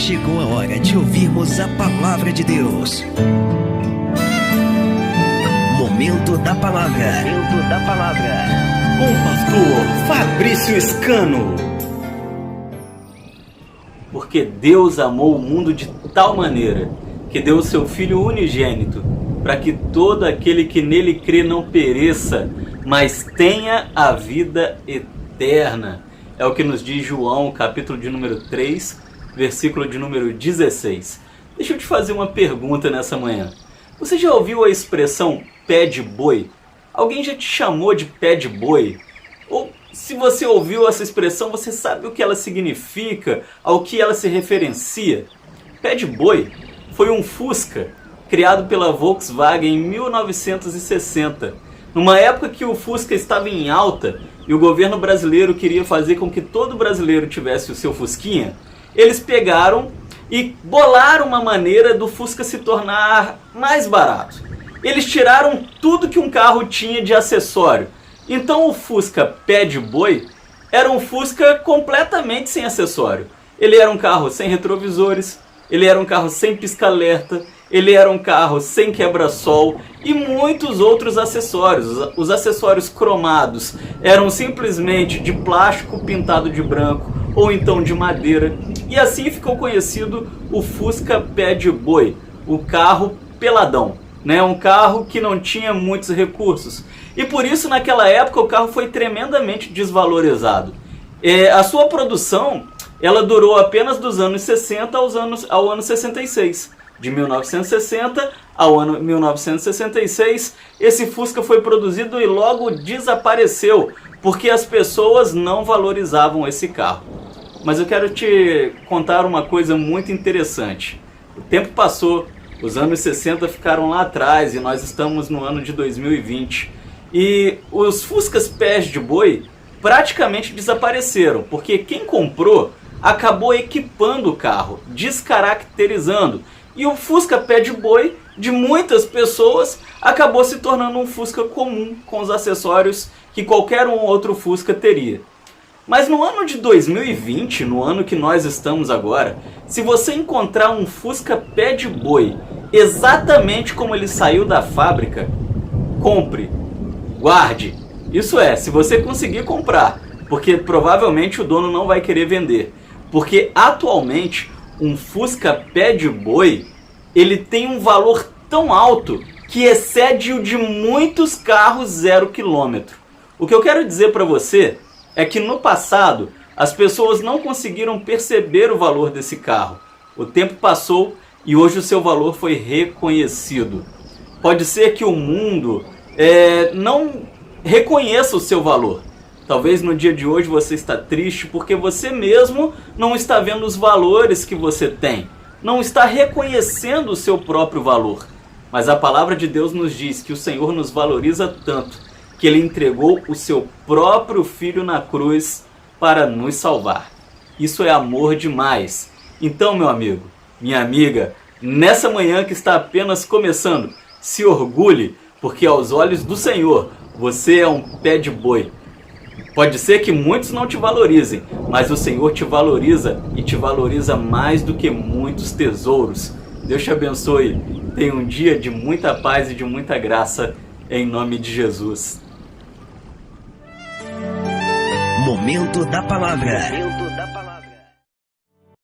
chegou a hora de ouvirmos a palavra de Deus. Momento da palavra. Momento da palavra. Com o pastor Fabrício Scano. Porque Deus amou o mundo de tal maneira que deu o seu Filho unigênito, para que todo aquele que nele crê não pereça, mas tenha a vida eterna. É o que nos diz João, capítulo de número 3, versículo de número 16. Deixa eu te fazer uma pergunta nessa manhã. Você já ouviu a expressão pé de boi? Alguém já te chamou de pé de boi? Ou se você ouviu essa expressão, você sabe o que ela significa, ao que ela se referencia? Pé de boi foi um Fusca criado pela Volkswagen em 1960. Numa época que o Fusca estava em alta e o governo brasileiro queria fazer com que todo brasileiro tivesse o seu Fusquinha, eles pegaram e bolaram uma maneira do Fusca se tornar mais barato. Eles tiraram tudo que um carro tinha de acessório. Então o Fusca pé de boi era um Fusca completamente sem acessório. Ele era um carro sem retrovisores, ele era um carro sem pisca-alerta, ele era um carro sem quebra-sol e muitos outros acessórios. Os acessórios cromados eram simplesmente de plástico pintado de branco ou então de madeira. E assim ficou conhecido o Fusca pé de boi, o carro peladão, né? Um carro que não tinha muitos recursos. E por isso naquela época o carro foi tremendamente desvalorizado. A sua produção ela durou apenas dos anos 60 ao ano 66. De 1960 ao ano 1966, esse Fusca foi produzido e logo desapareceu, porque as pessoas não valorizavam esse carro. Mas eu quero te contar uma coisa muito interessante. O tempo passou, os anos 60 ficaram lá atrás e nós estamos no ano de 2020. E os Fuscas pés de boi praticamente desapareceram, porque quem comprou acabou equipando o carro, descaracterizando. E o Fusca pé de boi de muitas pessoas acabou se tornando um Fusca comum, com os acessórios que qualquer um outro Fusca teria. Mas no ano de 2020, no ano que nós estamos agora, se você encontrar um Fusca pé de boi exatamente como ele saiu da fábrica, compre, guarde. Isso é, se você conseguir comprar, porque provavelmente o dono não vai querer vender. Porque atualmente um Fusca pé de boi, ele tem um valor tão alto que excede o de muitos carros 0 km. O que eu quero dizer para você é que no passado as pessoas não conseguiram perceber o valor desse carro. O tempo passou e hoje o seu valor foi reconhecido. Pode ser que o mundo não reconheça o seu valor. Talvez no dia de hoje você está triste porque você mesmo não está vendo os valores que você tem. Não está reconhecendo o seu próprio valor. Mas a palavra de Deus nos diz que o Senhor nos valoriza tanto que Ele entregou o seu próprio Filho na cruz para nos salvar. Isso é amor demais. Então, meu amigo, minha amiga, nessa manhã que está apenas começando, se orgulhe, porque aos olhos do Senhor você é um pé de boi. Pode ser que muitos não te valorizem, mas o Senhor te valoriza e te valoriza mais do que muitos tesouros. Deus te abençoe. Tenha um dia de muita paz e de muita graça, em nome de Jesus. Momento da palavra. Momento da palavra.